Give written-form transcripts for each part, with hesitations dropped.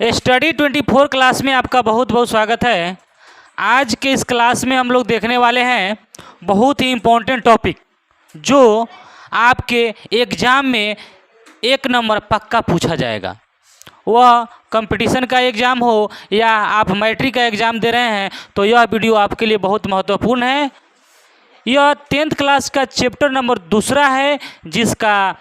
Study 24 class में आपका बहुत बहुत स्वागत है। आज के इस क्लास में हम लोग देखने वाले हैं बहुत ही इम्पोर्टेंट टॉपिक जो आपके एग्ज़ाम में 1 नंबर पक्का पूछा जाएगा। वह कंपटीशन का एग्ज़ाम हो या आप मैट्रिक का एग्ज़ाम दे रहे हैं तो यह वीडियो आपके लिए बहुत महत्वपूर्ण है। यह 10th क्लास का चैप्टर नंबर 2 है जिसका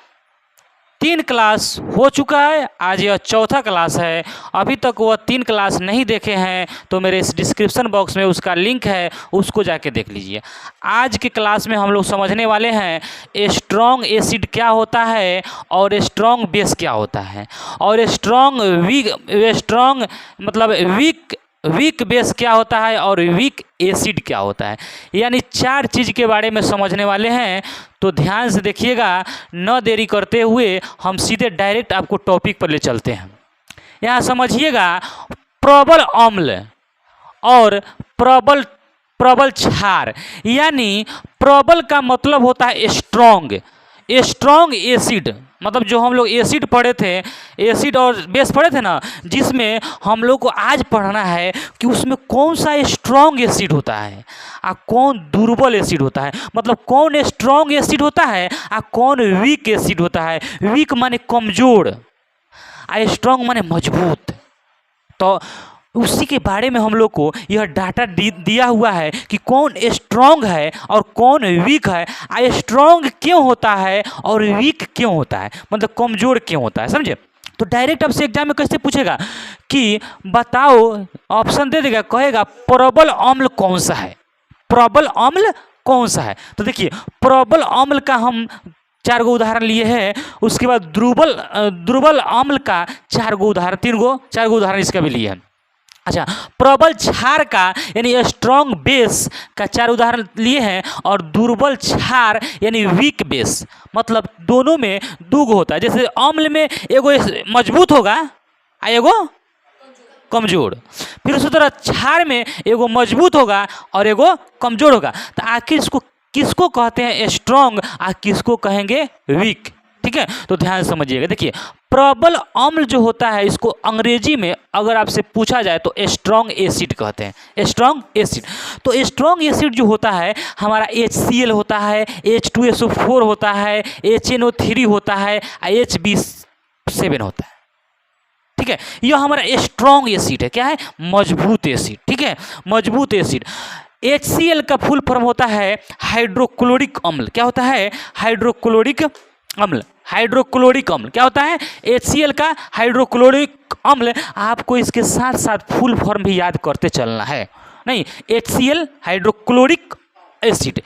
3 क्लास हो चुका है। आज यह 4था क्लास है। अभी तक वह 3 क्लास नहीं देखे हैं तो मेरे इस डिस्क्रिप्शन बॉक्स में उसका लिंक है, उसको जाके देख लीजिए। आज के क्लास में हम लोग समझने वाले हैं स्ट्रॉन्ग एसिड क्या होता है और स्ट्रॉन्ग बेस क्या होता है और स्ट्रॉन्ग मतलब वीक बेस क्या होता है और वीक एसिड क्या होता है। यानी 4 चीज़ के बारे में समझने वाले हैं। तो ध्यान से देखिएगा, न देरी करते हुए हम सीधे डायरेक्ट आपको टॉपिक पर ले चलते हैं। यहाँ समझिएगा, प्रबल अम्ल और प्रबल क्षार। यानी प्रबल का मतलब होता है स्ट्रॉन्ग एसिड, मतलब जो हम लोग एसिड पढ़े थे, एसिड और बेस पढ़े थे ना, जिसमें हम लोग को आज पढ़ना है कि उसमें कौन सा स्ट्रॉन्ग एसिड होता है और कौन दुर्बल एसिड होता है। मतलब कौन स्ट्रॉन्ग एसिड होता है और कौन वीक एसिड होता है। वीक माने कमज़ोर और स्ट्रॉन्ग माने मजबूत। तो उसी के बारे में हम लोग को यह डाटा दिया हुआ है कि कौन स्ट्रॉन्ग है और कौन वीक है, और स्ट्रॉन्ग क्यों होता है और वीक क्यों होता है, मतलब कमज़ोर क्यों होता है। समझे? तो डायरेक्ट आपसे एग्जाम में कैसे पूछेगा कि बताओ, ऑप्शन दे देगा, कहेगा प्रबल अम्ल कौन सा है, प्रबल अम्ल कौन सा है। तो देखिए, प्रबल अम्ल का हम 4 गो उदाहरण लिए हैं। उसके बाद दुर्बल अम्ल का 4 गो उदाहरण, 4 गो उदाहरण इसका भी लिए हैं। अच्छा, प्रबल क्षार का यानी स्ट्रॉन्ग बेस का 4 उदाहरण लिए हैं और दुर्बल क्षार यानी वीक बेस, मतलब दोनों में 2 गो होता है। जैसे अम्ल में एगो मजबूत होगा और एगो कमजोर, फिर उसी तरह क्षार में एगो मजबूत होगा और एगो कमजोर होगा। तो आखिर इसको किसको कहते हैं स्ट्रॉन्ग और किसको कहेंगे वीक। ठीक है, तो ध्यान से समझिएगा। देखिए, प्रबल अम्ल जो होता है इसको अंग्रेजी में अगर आपसे पूछा जाए तो स्ट्रॉन्ग एसिड कहते हैं, स्ट्रॉन्ग एसिड। तो स्ट्रॉन्ग एसिड जो होता है हमारा HCl होता है, H2SO4 होता है, HNO3 होता है, HB7 होता है। ठीक है, यह हमारा स्ट्रॉन्ग एसिड है। क्या है? मजबूत एसिड। ठीक है, मजबूत एसिड। HCl का फुल फॉर्म होता है हाइड्रोक्लोरिक अम्ल। क्या होता है? हाइड्रोक्लोरिक अम्ल। हाइड्रोक्लोरिक अम्ल क्या होता है? HCl का हाइड्रोक्लोरिक अम्ल। आपको इसके साथ साथ फुल फॉर्म भी याद करते चलना है। नहीं, HCl hydrochloric acid,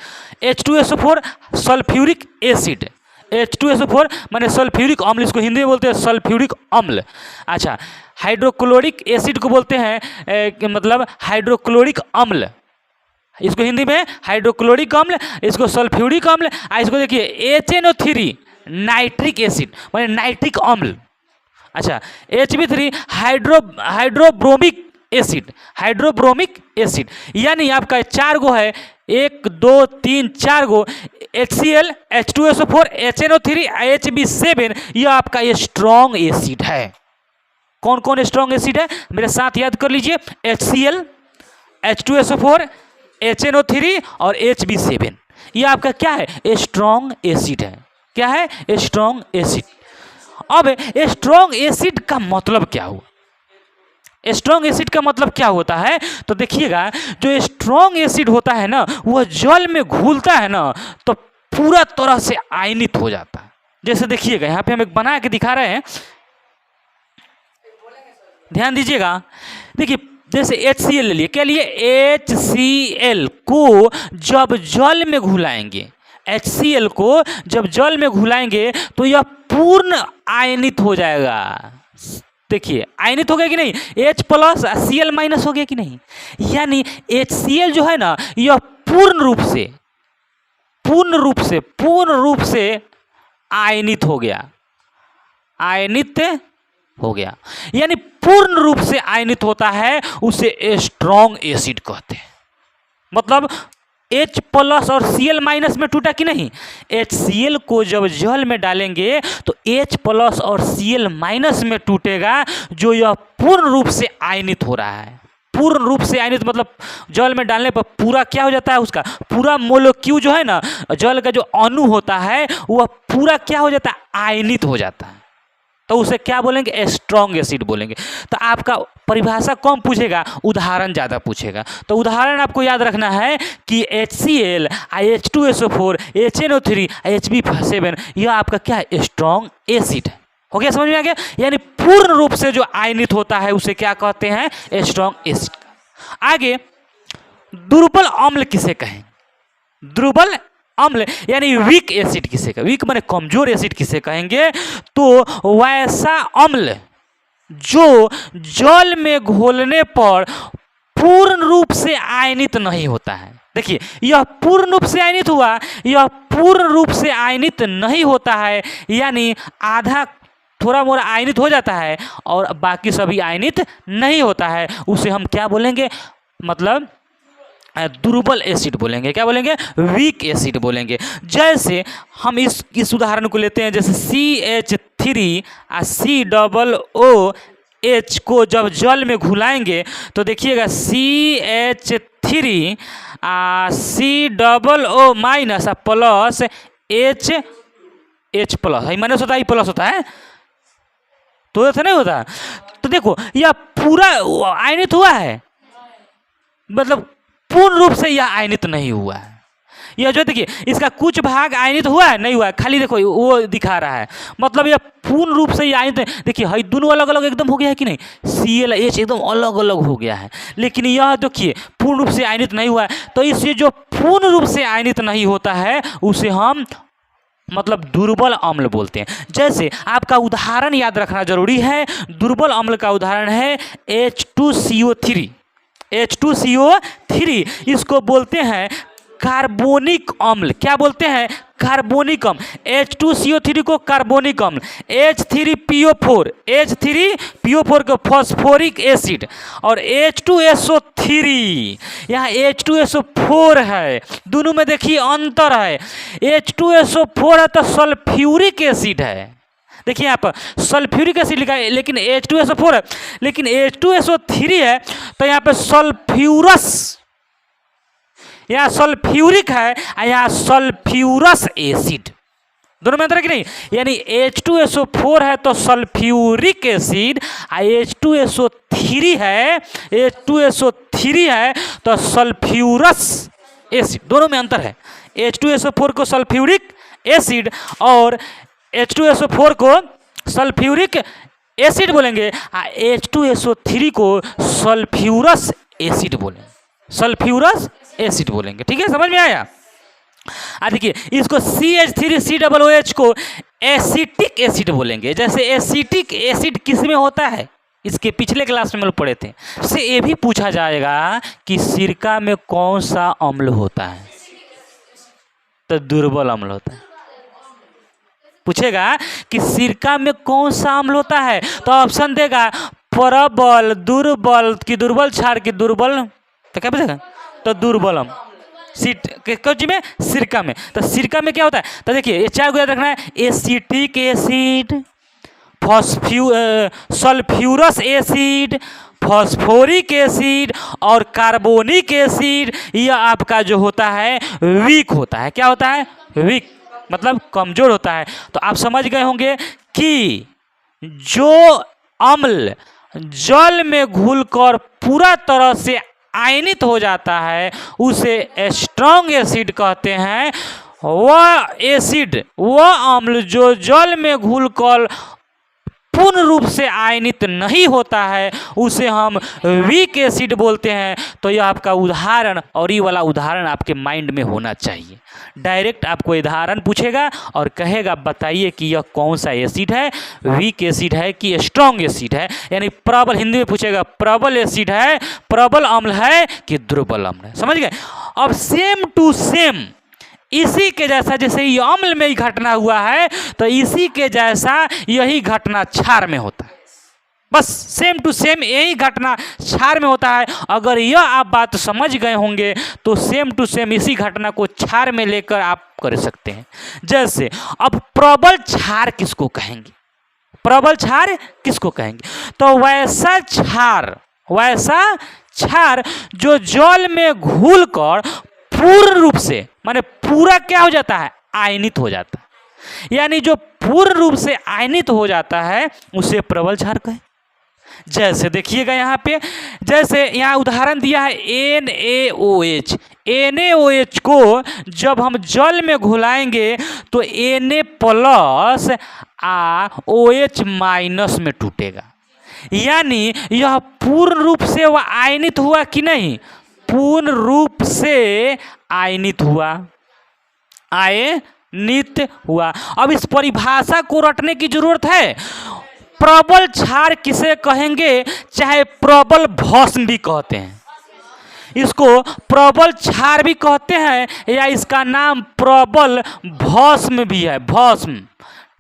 H2SO4 sulphuric acid. H2SO4 माने सल्फ्यूरिक अम्ल, इसको हिंदी में बोलते हैं सल्फ्यूरिक अम्ल। अच्छा, हाइड्रोक्लोरिक एसिड को बोलते हैं मतलब हाइड्रोक्लोरिक अम्ल, इसको हिंदी में हाइड्रोक्लोरिक अम्ल, इसको सल्फ्यूरिक अम्ल। इसको देखिए HNO3 नाइट्रिक एसिड माने नाइट्रिक अम्ल। अच्छा, HB3 hydrobromic acid, hydrobromic acid. यानी आपका 4 गो है, 1 2 3 4 गो, HCl, H2SO4, HNO3, HB7, यह आपका ये स्ट्रॉन्ग एसिड है। कौन कौन स्ट्रॉन्ग एसिड है मेरे साथ याद कर लीजिए? HCl, H2SO4, HNO3 और HB7, ये आपका क्या है? स्ट्रॉन्ग एसिड है। क्या है? Strong acid. अब स्ट्रॉन्ग एसिड का मतलब क्या हुआ? स्ट्रॉन्ग एसिड का मतलब क्या होता है? तो देखिएगा, जो स्ट्रॉन्ग एसिड होता है ना, वह जल में घुलता है ना तो पूरा तरह से आयनित हो जाता है। जैसे देखिएगा, यहाँ पे हम एक बना के दिखा रहे हैं, ध्यान दीजिएगा। देखिए, जैसे HCl ले लिए, क्या लिए? HCl को जब जल में घुलाएंगे, HCl को जब जल में घुलाएंगे तो यह पूर्ण आयनित हो जाएगा। देखिए, आयनित हो गया कि नहीं? H प्लस Cl माइनस हो गया कि नहीं? यानी HCl जो है ना, यह पूर्ण रूप से आयनित हो गया, आयनित हो गया। यानी पूर्ण रूप से आयनित होता है, उसे स्ट्रॉन्ग एसिड कहते हैं। मतलब H प्लस और Cl माइनस में टूटा कि नहीं। HCl को जब जल में डालेंगे तो H प्लस और Cl माइनस में टूटेगा, जो यह पूर्ण रूप से आयनित हो रहा है। पूर्ण रूप से आयनित मतलब जल में डालने पर पूरा क्या हो जाता है, उसका पूरा मोलेक्यूल जो है ना, जल का जो अणु होता है वह पूरा क्या हो जाता है, आयनित हो जाता है। तो उसे क्या बोलेंगे, स्ट्रॉन्ग एसिड बोलेंगे। तो आपका परिभाषा कम पूछेगा, उदाहरण ज़्यादा पूछेगा। तो उदाहरण आपको याद रखना है कि HCl, H2SO4, HNO3, HB7 यह आपका क्या है, स्ट्रॉन्ग एसिड है। हो गया, समझ में आ गया। यानी पूर्ण रूप से जो आयनित होता है उसे क्या कहते हैं, स्ट्रॉन्ग एसिड। आगे दुर्बल अम्ल किसे कहें, दुर्बल अम्ल यानी वीक एसिड किसे कहें, वीक माने कमजोर एसिड किसे कहेंगे, तो वैसा अम्ल जो जल में घोलने पर पूर्ण रूप से आयनित नहीं होता है। देखिए यह पूर्ण रूप से आयनित हुआ, यह पूर्ण रूप से आयनित नहीं होता है, यानी आधा थोड़ा मोड़ा आयनित हो जाता है और बाकी सभी आयनित नहीं होता है, उसे हम क्या बोलेंगे, मतलब दुर्बल एसिड बोलेंगे। क्या बोलेंगे, वीक एसिड बोलेंगे। जैसे हम इस उदाहरण को लेते हैं, जैसे CH3 और COOH को जब जल में घुलाएंगे तो देखिएगा CH3 COO minus plus H plus, minus होता है, प्लस होता है, तो ऐसा नहीं होता। तो देखो यह पूरा आयनित हुआ है, मतलब पूर्ण रूप से यह आयनित नहीं हुआ है। यह जो देखिए इसका कुछ भाग आयनित हुआ है, नहीं हुआ है, खाली देखो वो दिखा रहा है, मतलब यह पूर्ण रूप से यह आयनित। देखिए हई दोनों अलग अलग एकदम हो गया है कि नहीं, ClH एकदम अलग अलग हो गया है, लेकिन यह देखिए पूर्ण रूप से आयनित नहीं हुआ है। तो इससे जो पूर्ण रूप से आयनित नहीं होता है उसे हम मतलब दुर्बल अम्ल बोलते हैं। जैसे आपका उदाहरण याद रखना जरूरी है, दुर्बल अम्ल का उदाहरण है H2CO3। H2CO3 इसको बोलते हैं कार्बोनिक अम्ल। क्या बोलते हैं, कार्बोनिक अम्ल। H2CO3 को कार्बोनिक अम्ल, H3PO4 को फॉस्फोरिक एसिड, और H2SO3 यहाँ H2SO4 है, दोनों में देखिए अंतर है। H2SO4 है तो सल्फ्यूरिक एसिड है, देखिए यहाँ पर सल्फ्यूरिक एसिड लिखा है, लेकिन H2SO4 है, लेकिन H2SO3 है तो यहाँ पे सल्फ्यूरस, यहाँ सल्फ्यूरिक है और यहाँ सल्फ्यूरस एसिड, दोनों में अंतर है कि नहीं। यानी H2SO4 है तो सल्फ्यूरिक एसिड, और H2SO3 है तो सल्फ्यूरस एसिड, दोनों में अंतर है। H2SO4 को सल्फ्यूरिक एसिड और H2SO4 को सल्फ्यूरिक एसिड बोलेंगे, H2SO3 को सल्फ्यूरस एसिड बोलेंगे, सल्फ्यूरस एसिड बोलेंगे। ठीक है, समझ में आया। देखिए इसको CH3COOH को एसिटिक एसिड बोलेंगे। जैसे एसिटिक एसिड किस में होता है, इसके पिछले क्लास में हम लोग पढ़े थे। से ये भी पूछा जाएगा कि सिरका में कौन सा अम्ल होता है, तो दुर्बल अम्ल होता है। पूछेगा कि सिरका में कौन सा अम्ल होता है, तो ऑप्शन देगा प्रबल, दुर्बल की दुर्बल, क्षार की दुर्बल, तो क्या पूछेगा, तो दुर्बल अम्ल। कौन में, सिरका में। तो सिरका में क्या होता है, तो देखिए ये चार को याद रखना है, acetic acid, sulphurous acid, phosphoric acid और कार्बोनिक एसिड। यह आपका जो होता है वीक होता है। क्या होता है, वीक मतलब कमजोर होता है। तो आप समझ गए होंगे कि जो अम्ल जल में घुलकर पूरा तरह से आयनित हो जाता है उसे स्ट्रॉन्ग एसिड कहते हैं। वह एसिड, वह अम्ल जो जल में घुलकर पूर्ण रूप से आयनित नहीं होता है उसे हम वीक एसिड बोलते हैं। तो यह आपका उदाहरण, और ये वाला उदाहरण आपके माइंड में होना चाहिए। डायरेक्ट आपको उदाहरण पूछेगा और कहेगा बताइए कि यह कौन सा एसिड है, वीक एसिड है कि स्ट्रॉन्ग एसिड है। यानी प्रबल, हिंदी में पूछेगा प्रबल एसिड है, प्रबल अम्ल है कि दुर्बल अम्ल है। समझ गए। अब सेम टू सेम इसी के जैसा, जैसे ये अम्ल में ही घटना हुआ है तो इसी के जैसा यही घटना क्षार में होता है। बस सेम टू सेम यही घटना क्षार में होता है। अगर यह आप बात समझ गए होंगे तो सेम टू सेम इसी घटना को क्षार में लेकर आप कर सकते हैं। जैसे अब प्रबल क्षार किसको कहेंगे, प्रबल क्षार किसको कहेंगे, तो वैसा क्षार जो जल में घुलकर पूर्ण रूप से माने पूरा क्या हो जाता है, आयनित हो जाता है। यानी जो पूर्ण रूप से आयनित हो जाता है उसे प्रबल क्षार कहें। जैसे देखिएगा यहाँ पे, जैसे यहाँ उदाहरण दिया है NaOH। NaOH को जब हम जल में घुलाएंगे तो Na प्लस OH माइनस में टूटेगा। यानी यह पूर्ण रूप से वह आयनित हुआ कि नहीं, पूर्ण रूप से आयनित हुआ, आयनित हुआ। अब इस परिभाषा को रटने की जरूरत है। प्रबल क्षार किसे कहेंगे, चाहे प्रबल भस्म भी कहते हैं, इसको प्रबल क्षार भी कहते हैं, या इसका नाम प्रबल भस्म भी है, भस्म।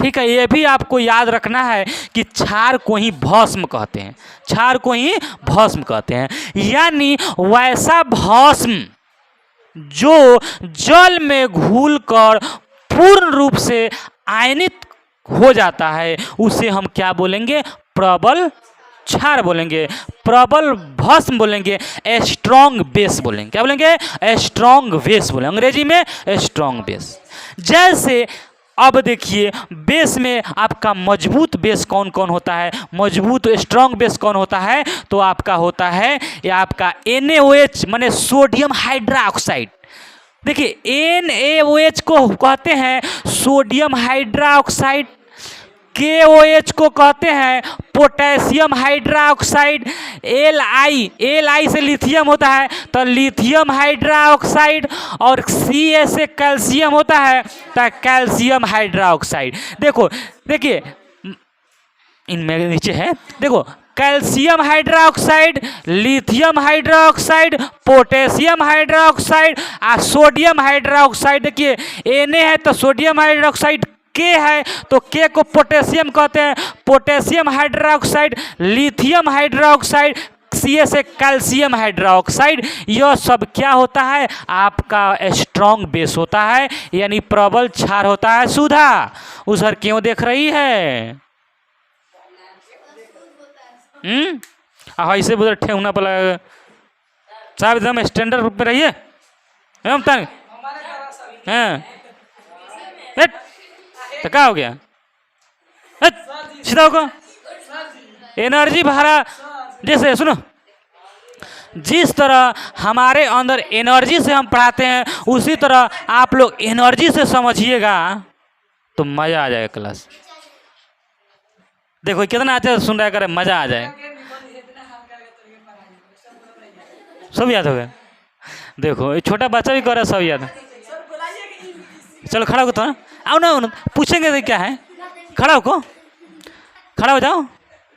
ठीक है, ये भी आपको याद रखना है कि क्षार को ही भस्म कहते हैं, क्षार को ही भस्म कहते हैं। यानी वैसा भस्म जो जल में घुलकर पूर्ण रूप से आयनित हो जाता है उसे हम क्या बोलेंगे, प्रबल क्षार बोलेंगे, प्रबल भस्म बोलेंगे, स्ट्रॉन्ग बेस बोलेंगे। क्या बोलेंगे, स्ट्रॉन्ग बेस बोलेंगे, अंग्रेजी में स्ट्रॉन्ग बेस। जैसे अब देखिए बेस में आपका मजबूत बेस कौन कौन होता है, मजबूत स्ट्रॉन्ग बेस कौन होता है, तो आपका होता है ये आपका NaOH माने सोडियम हाइड्रोक्साइड। देखिए NaOH को कहते हैं सोडियम हाइड्रोक्साइड, KOH को कहते हैं पोटेशियम हाइड्रोक्साइड, Li से लिथियम होता है तो लिथियम हाइड्रोक्साइड, और Ca से कैल्शियम होता है तो कैल्शियम हाइड्रोक्साइड। देखो देखिए इनमें नीचे है, देखो calcium hydroxide, lithium hydroxide, potassium hydroxide और सोडियम हाइड्रोक्साइड। देखिए Na है तो सोडियम हाइड्रोक्साइड, K है तो K को पोटेशियम कहते हैं, potassium hydroxide, lithium hydroxide, Ca से कैल्शियम हाइड्रोक्साइड। यह सब क्या होता है, आपका स्ट्रॉन्ग बेस होता है, यानी प्रबल क्षार होता है। सुधा उधर क्यों देख रही है, ऐसे उधर ठेहुना पड़ा, साहब एकदम स्टैंडर्ड रूप में रहिए। हाँ तो क्या हो गया, सीधा होगा एनर्जी भरा। जैसे सुनो, जिस तरह हमारे अंदर एनर्जी से हम पढ़ाते हैं उसी तरह आप लोग एनर्जी से समझिएगा तो मज़ा आ जाएगा क्लास। देखो कितना अच्छा सुन रहा करे, मज़ा आ जाए, सब याद हो गया। देखो ये छोटा बच्चा भी कर रहा है, सब याद। चलो खड़ा हो तो ना, आओ ना, पूछेंगे तो क्या है, खड़ा हो को, खड़ा हो जाओ,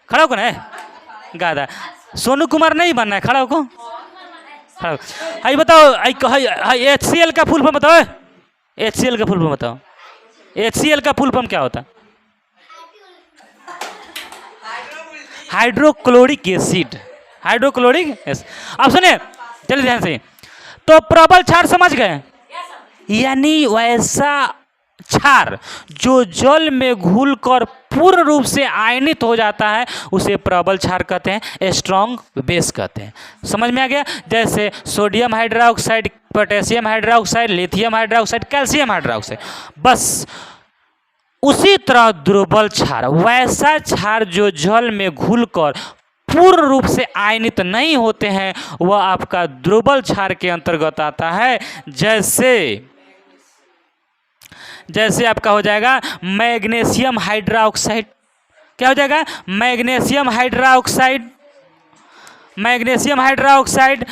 खड़ा हो को ना, गादा सोनू कुमार नहीं बनना है, खड़ा हो को, खड़ा हो। हाई बताओ, HCl का फुल फॉर्म बताओ, HCl का फुल फॉर्म बताओ, HCl का फुल फॉर्म क्या होता है, हाइड्रोक्लोरिक एसिड, हाइड्रोक्लोरिक एसिड। अब सुनिए चलिए ध्यान से, तो प्रबल क्षार समझ गए, यानी वैसा क्षार जो जल में घुलकर पूर्ण रूप से आयनित हो जाता है उसे प्रबल क्षार कहते हैं, स्ट्रॉन्ग बेस कहते हैं। समझ में आ गया। जैसे sodium hydroxide, potassium hydroxide, lithium hydroxide, calcium hydroxide. बस उसी तरह दुर्बल क्षार, वैसा क्षार जो जल में घुलकर पूर्ण रूप से आयनित नहीं होते हैं वह आपका दुर्बल क्षार के अंतर्गत आता है। जैसे आपका हो जाएगा मैग्नीशियम हाइड्रोक्साइड। क्या हो जाएगा, magnesium hydroxide, magnesium hydroxide.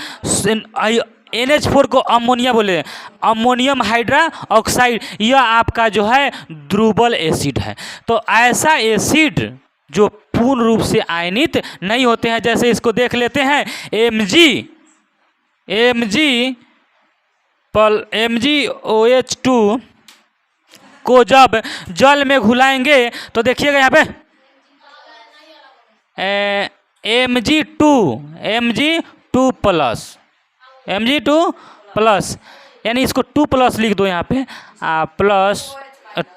NH4 को अमोनिया बोले, अमोनियम हाइड्रोक्साइड, यह आपका जो है दुर्बल एसिड है। तो ऐसा एसिड जो पूर्ण रूप से आयनित नहीं होते हैं, जैसे इसको देख लेते हैं MgOH2 को जब जल में घुलाएंगे तो देखिएगा यहाँ पे Mg2 प्लस, Mg2 प्लस, यानी इसको 2 प्लस लिख दो यहाँ पे, प्लस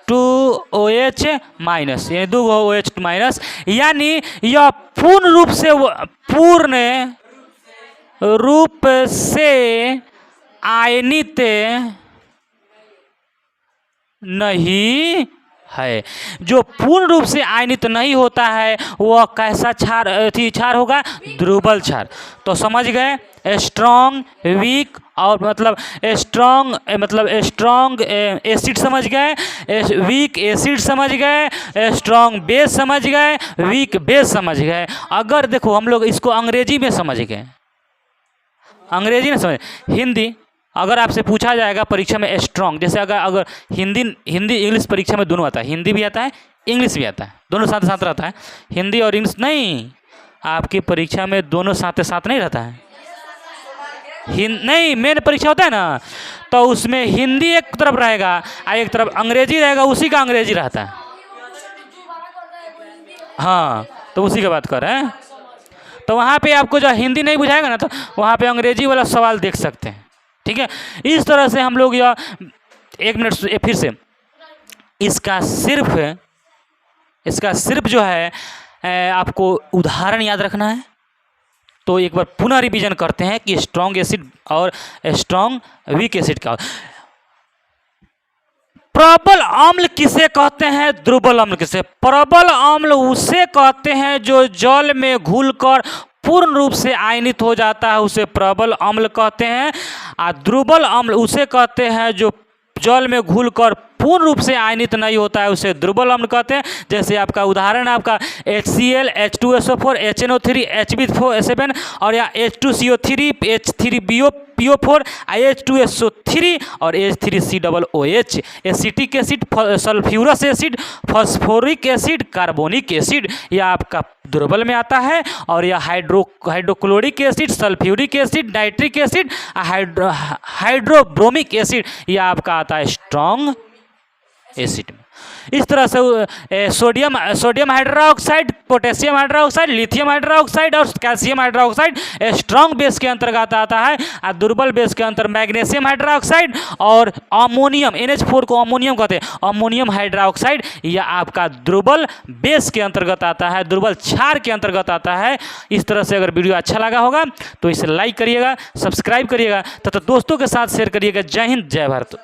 2OH माइनस, यानी 2 OH माइनस, यानी यह पूर्ण रूप से आयनित नहीं है। जो पूर्ण रूप से आयनित नहीं होता है वह कैसा क्षार होगा? ध्रुवल क्षार। तो समझ गए, स्ट्रॉन्ग, वीक और मतलब स्ट्रॉन्ग एसिड समझ गए, वीक एसिड समझ गए, स्ट्रॉन्ग बेस समझ गए, वीक बेस समझ गए। अगर देखो हम लोग इसको अंग्रेजी में समझ गए, अंग्रेजी में समझ, हिंदी अगर आपसे पूछा जाएगा परीक्षा में स्ट्रॉन्ग, जैसे अगर हिंदी इंग्लिश परीक्षा में दोनों आता है, हिंदी भी आता है इंग्लिश भी आता है, दोनों साथ साथ रहता है। हिंदी और इंग्लिश नहीं, आपकी परीक्षा में दोनों साथ साथ नहीं रहता है। नहीं, मेन परीक्षा होता है ना, तो उसमें हिंदी एक तरफ रहेगा और एक तरफ अंग्रेजी रहेगा, उसी का अंग्रेजी रहता है। हाँ, तो उसी की बात कर रहे हैं। तो वहाँ पे आपको जो हिंदी नहीं बुझाएगा ना, तो वहाँ पे अंग्रेजी वाला सवाल देख सकते हैं। ठीक है, इस तरह से हम लोग यह 1 मिनट फिर से इसका सिर्फ जो है आपको उदाहरण याद रखना है। तो एक बार पुनः रिवीजन करते हैं कि स्ट्रॉन्ग एसिड और स्ट्रॉन्ग वीक एसिड का। प्रबल अम्ल किसे कहते हैं? दुर्बल अम्ल किसे? प्रबल अम्ल उसे कहते हैं जो जल में घुलकर पूर्ण रूप से आयनित हो जाता है, उसे प्रबल अम्ल कहते हैं। और दुर्बल अम्ल उसे कहते हैं जो जल में घुलकर पूर्ण रूप से आयनित नहीं होता है, उसे दुर्बल अम्ल कहते हैं। जैसे आपका उदाहरण है आपका HCl, H2SO4, HNO3, H2SO7 और या H2CO3, H3BO4, H2SO3 और H3COOH, acetic acid, sulphurous acid, phosphoric acid, carbonic acid, यह आपका दुर्बल में आता है। और यह hydrochloric acid, sulphuric acid, nitric acid, hydrobromic acid, यह आपका आता है स्ट्रॉन्ग एसिड में। इस तरह से sodium hydroxide, potassium hydroxide, lithium hydroxide और कैल्शियम हाइड्रोक्साइड स्ट्रॉन्ग बेस के अंतर्गत आता है। और दुर्बल बेस के अंतर मैग्नीशियम हाइड्रोक्साइड और अमोनियम, NH4 को अमोनियम कहते हैं, अमोनियम हाइड्रोक्साइड, यह आपका दुर्बल बेस के अंतर्गत आता है, दुर्बल क्षार के अंतर्गत आता है। इस तरह से अगर वीडियो अच्छा लगा होगा तो इसे लाइक करिएगा, सब्सक्राइब करिएगा तथा दोस्तों के साथ शेयर करिएगा। जय हिंद, जय भारत।